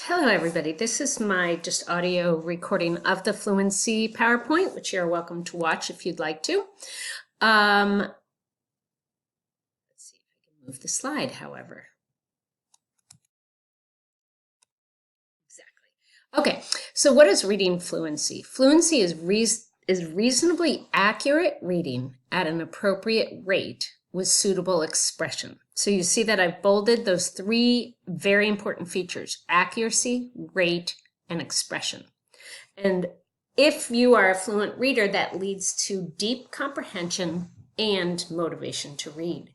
Hello everybody, this is my just audio recording of the Fluency PowerPoint, which you're welcome to watch if you'd like to. Let's see if I can move the slide, however. Exactly. Okay, so what is reading fluency? Fluency is reasonably accurate reading at an appropriate rate with suitable expression. So you see that I've bolded those three very important features: accuracy, rate, and expression. And if you are a fluent reader, that leads to deep comprehension and motivation to read.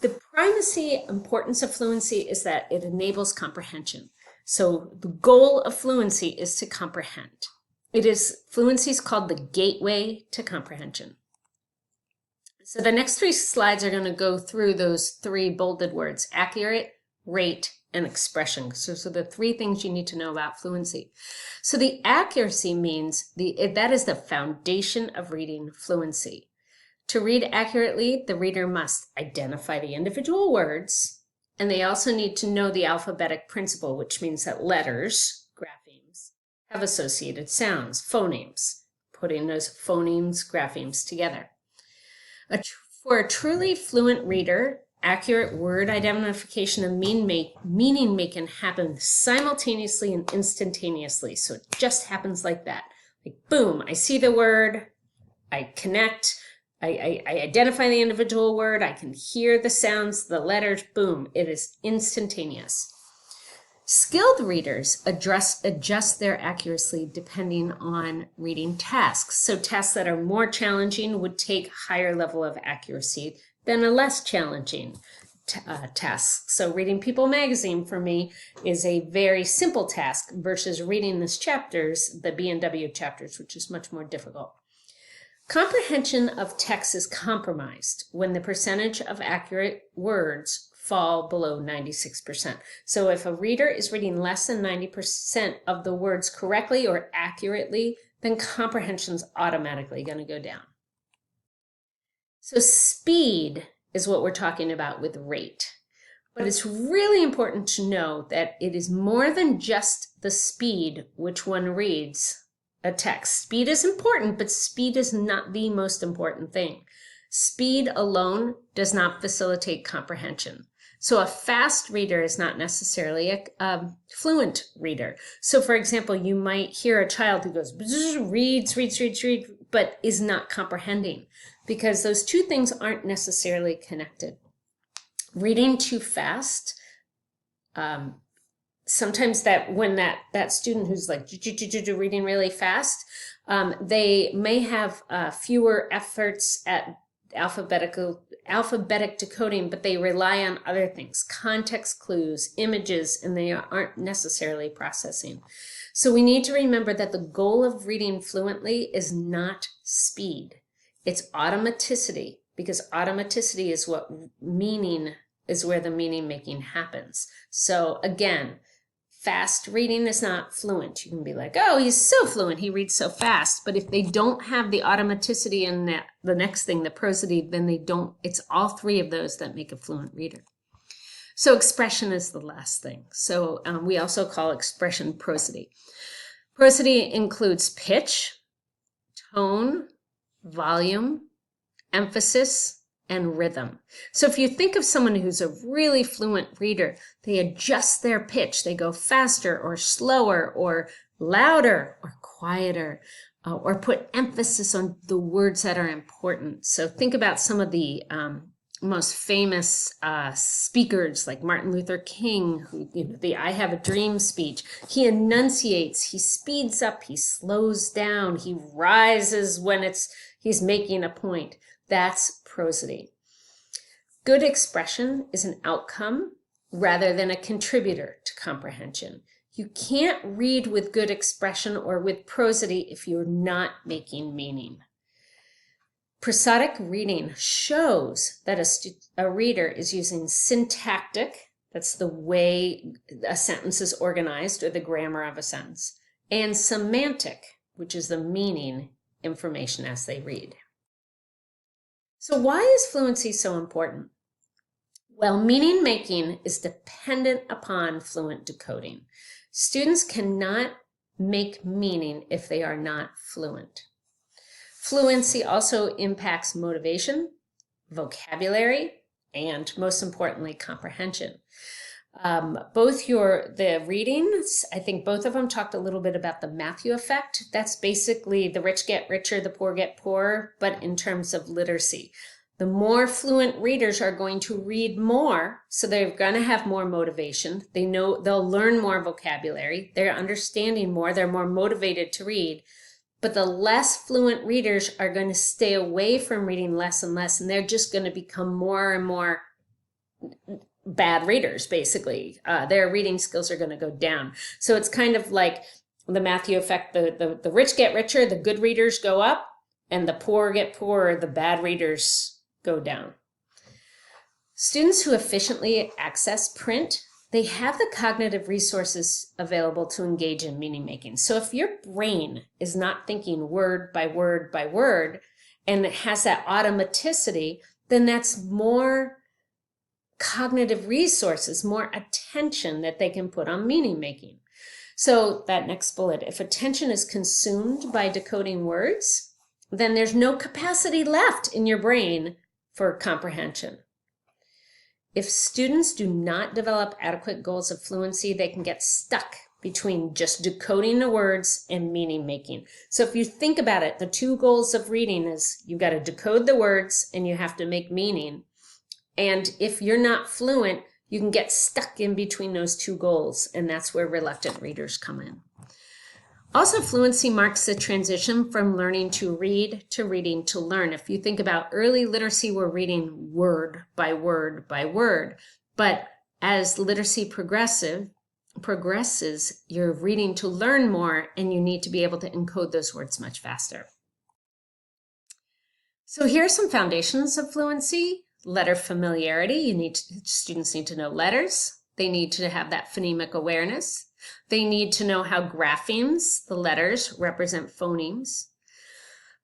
The primacy importance of fluency is that it enables comprehension. So the goal of fluency is to comprehend. Fluency is called the gateway to comprehension. So the next three slides are going to go through those three bolded words: accurate, rate, and expression. So the three things you need to know about fluency. So the accuracy means that is the foundation of reading fluency. To read accurately, the reader must identify the individual words, and they also need to know the alphabetic principle, which means that letters, graphemes, have associated sounds, phonemes, putting those phonemes, graphemes together. For a truly fluent reader, accurate word identification and meaning making happen simultaneously and instantaneously. So it just happens like that. Like, boom, I see the word, I connect, I identify the individual word, I can hear the sounds, the letters, boom, it is instantaneous. Skilled readers adjust their accuracy depending on reading tasks. So tasks that are more challenging would take higher level of accuracy than a less challenging task. So reading People magazine for me is a very simple task versus reading the B&W chapters, which is much more difficult. Comprehension of text is compromised when the percentage of accurate words fall below 96%. So if a reader is reading less than 90% of the words correctly or accurately, then comprehension's automatically going to go down. So speed is what we're talking about with rate. But it's really important to know that it is more than just the speed which one reads a text. Speed is important, but speed is not the most important thing. Speed alone does not facilitate comprehension. So a fast reader is not necessarily a fluent reader. So for example, you might hear a child who goes, reads, but is not comprehending, because those two things aren't necessarily connected. Reading too fast, sometimes when that student who's like reading really fast, they may have fewer efforts at alphabetic decoding, but they rely on other things, context clues, images, and they aren't necessarily processing. So we need to remember that the goal of reading fluently is not speed. It's automaticity, because automaticity is where the meaning making happens. So again, fast reading is not fluent. You can be like, oh, he's so fluent, he reads so fast. But if they don't have the automaticity and the next thing, the prosody, then it's all three of those that make a fluent reader. So expression is the last thing. So we also call expression prosody. Prosody includes pitch, tone, volume, emphasis, and rhythm. So if you think of someone who's a really fluent reader, they adjust their pitch. They go faster or slower or louder or quieter, or put emphasis on the words that are important. So think about some of the most famous speakers like Martin Luther King, who, the I Have a Dream speech. He enunciates, he speeds up, he slows down, he rises when he's making a point. That's prosody. Good expression is an outcome rather than a contributor to comprehension. You can't read with good expression or with prosody if you're not making meaning. Prosodic reading shows that a reader is using syntactic, that's the way a sentence is organized or the grammar of a sentence, and semantic, which is the meaning information as they read. So why is fluency so important? Well, meaning making is dependent upon fluent decoding. Students cannot make meaning if they are not fluent. Fluency also impacts motivation, vocabulary, and most importantly, comprehension. The readings, I think both of them talked a little bit about the Matthew effect. That's basically the rich get richer, the poor get poorer, but in terms of literacy. The more fluent readers are going to read more, so they're going to have more motivation. They know they'll learn more vocabulary. They're understanding more. They're more motivated to read. But the less fluent readers are going to stay away from reading less and less, and they're just going to become more and more bad readers, basically. Their reading skills are going to go down. So it's kind of like the Matthew effect. The rich get richer, the good readers go up, and the poor get poorer, the bad readers go down. Students who efficiently access print, they have the cognitive resources available to engage in meaning making. So if your brain is not thinking word by word by word, and it has that automaticity, then that's more cognitive resources, more attention that they can put on meaning making. So that next bullet, if attention is consumed by decoding words, then there's no capacity left in your brain for comprehension. If students do not develop adequate goals of fluency, they can get stuck between just decoding the words and meaning making. So if you think about it, the two goals of reading is you've got to decode the words and you have to make meaning. And if you're not fluent, you can get stuck in between those two goals, and that's where reluctant readers come in. Also, fluency marks the transition from learning to read to reading to learn. If you think about early literacy, we're reading word by word by word. But as literacy progresses, you're reading to learn more, and you need to be able to encode those words much faster. So here are some foundations of fluency. Letter familiarity. Students need to know letters. They need to have that phonemic awareness. They need to know how graphemes, the letters, represent phonemes.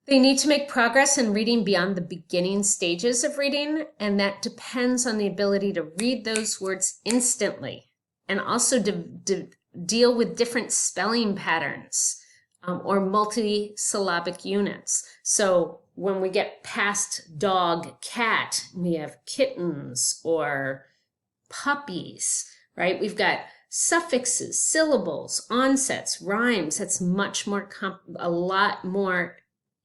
They need to make progress in reading beyond the beginning stages of reading, and that depends on the ability to read those words instantly and also deal with different spelling patterns or multi-syllabic units. So when we get past dog, cat, we have kittens or puppies, right? We've got suffixes, syllables, onsets, rhymes. That's much more, a lot more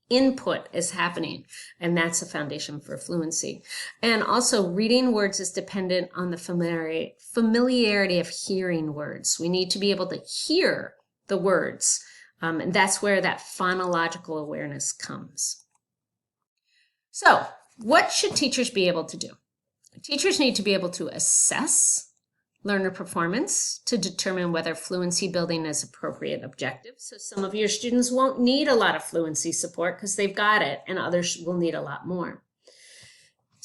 input is happening, and that's a foundation for fluency. And also, reading words is dependent on the familiarity of hearing words. We need to be able to hear the words, and that's where that phonological awareness comes. So, what should teachers be able to do? Teachers need to be able to assess learner performance to determine whether fluency building is appropriate objective. So some of your students won't need a lot of fluency support because they've got it, and others will need a lot more.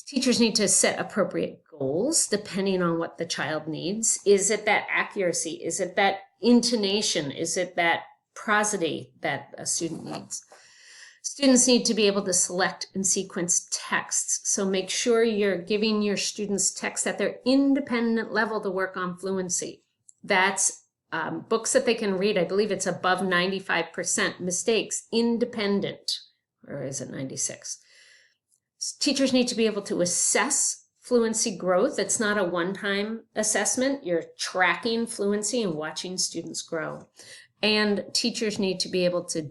Teachers need to set appropriate goals depending on what the child needs. Is it that accuracy? Is it that intonation? Is it that prosody that a student needs? Students need to be able to select and sequence texts. So make sure you're giving your students texts at their independent level to work on fluency. That's books that they can read. I believe it's above 95% mistakes, independent, or is it 96? Teachers need to be able to assess fluency growth. It's not a one-time assessment. You're tracking fluency and watching students grow. And teachers need to be able to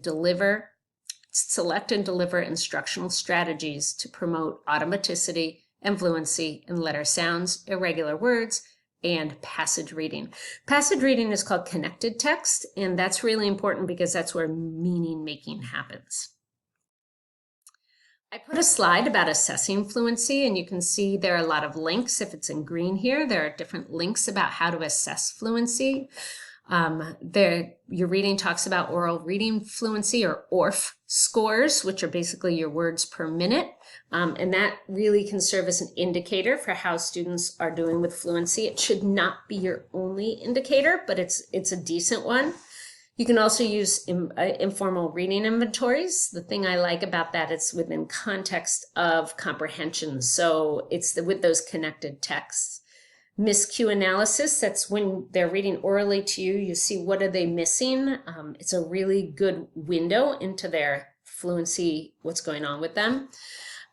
select and deliver instructional strategies to promote automaticity and fluency in letter sounds, irregular words, and passage reading. Passage reading is called connected text, and that's really important because that's where meaning making happens. I put a slide about assessing fluency, and you can see there are a lot of links. If it's in green here, there are different links about how to assess fluency. Your reading talks about oral reading fluency, or ORF scores, which are basically your words per minute. And that really can serve as an indicator for how students are doing with fluency. It should not be your only indicator, but it's a decent one. You can also use informal reading inventories. The thing I like about that, it's within context of comprehension. So it's with those connected texts. Miscue analysis, that's when they're reading orally to you, you see what are they missing. It's a really good window into their fluency, what's going on with them.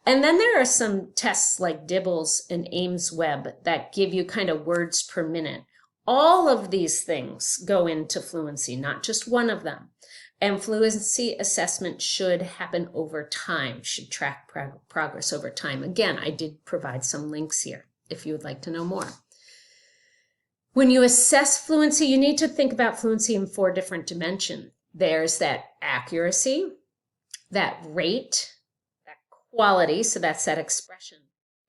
And then there are some tests like DIBELS and Ames Web that give you kind of words per minute. All of these things go into fluency, not just one of them. And fluency assessment should happen over time, should track progress over time. Again, I did provide some links here if you would like to know more. When you assess fluency, you need to think about fluency in 4 different dimensions. There's that accuracy, that rate, that quality, so that's that expression,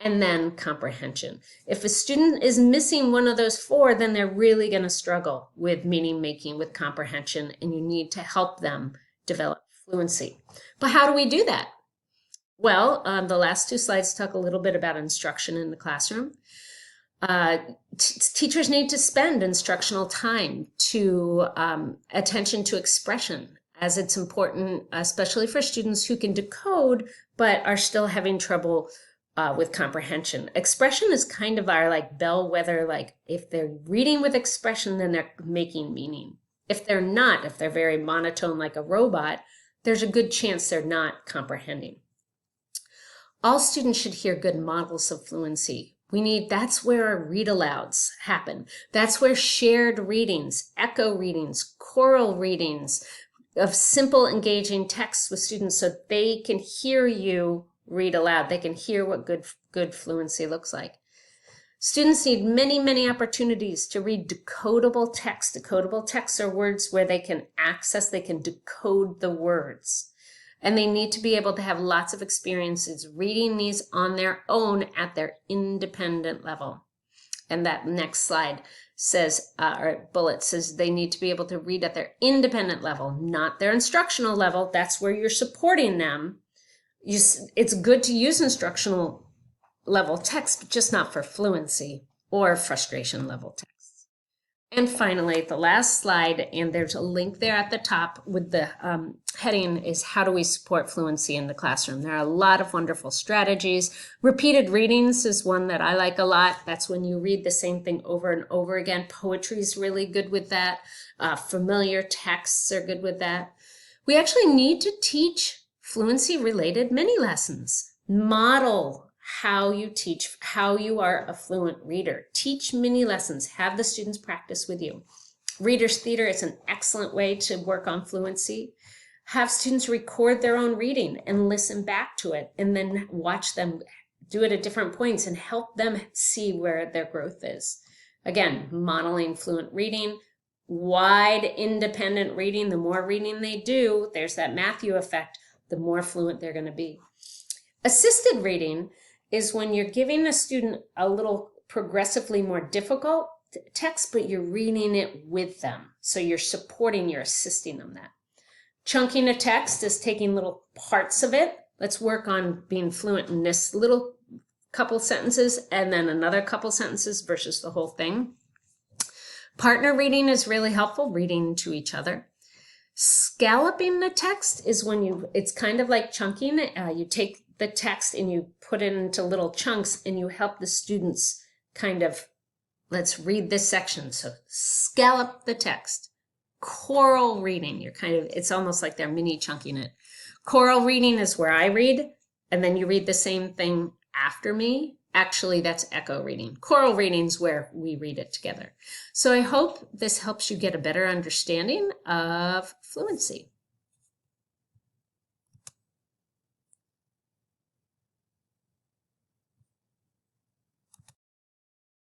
and then comprehension. If a student is missing one of those 4, then they're really going to struggle with meaning making, with comprehension, and you need to help them develop fluency. But how do we do that? Well, the last 2 slides talk a little bit about instruction in the classroom. Teachers need to spend instructional time to attention to expression, as it's important, especially for students who can decode but are still having trouble with comprehension. Expression is kind of our like bellwether, like if they're reading with expression, then they're making meaning. If they're not, if they're very monotone like a robot, there's a good chance they're not comprehending. All students should hear good models of fluency. That's where our read alouds happen. That's where shared readings, echo readings, choral readings of simple engaging texts with students so they can hear you read aloud. They can hear what good fluency looks like. Students need many, many opportunities to read decodable text. Decodable texts are words where they can decode the words. And they need to be able to have lots of experiences reading these on their own at their independent level. And that next slide says, or bullet says, they need to be able to read at their independent level, not their instructional level. That's where you're supporting them. It's good to use instructional level text, but just not for fluency or frustration level text. And finally, the last slide, and there's a link there at the top with the heading is how do we support fluency in the classroom? There are a lot of wonderful strategies. Repeated readings is one that I like a lot. That's when you read the same thing over and over again. Poetry is really good with that. Familiar texts are good with that. We actually need to teach fluency related mini lessons. Model how you teach, how you are a fluent reader. Teach mini lessons. Have the students practice with you. Reader's theater is an excellent way to work on fluency. Have students record their own reading and listen back to it, and then watch them do it at different points and help them see where their growth is. Again, modeling fluent reading, wide independent reading. The more reading they do, there's that Matthew effect, the more fluent they're going to be. Assisted reading is when you're giving a student a little progressively more difficult text, but you're reading it with them. So you're supporting, you're assisting them that. Chunking a text is taking little parts of it. Let's work on being fluent in this little couple sentences and then another couple sentences versus the whole thing. Partner reading is really helpful, reading to each other. Scalloping the text is when it's kind of like chunking. You take the text and you put it into little chunks and you help the students kind of, let's read this section. So scallop the text. Choral reading, it's almost like they're mini chunking it. Choral reading is where I read and then you read the same thing after me. Actually, that's echo reading. Choral reading is where we read it together. So I hope this helps you get a better understanding of fluency.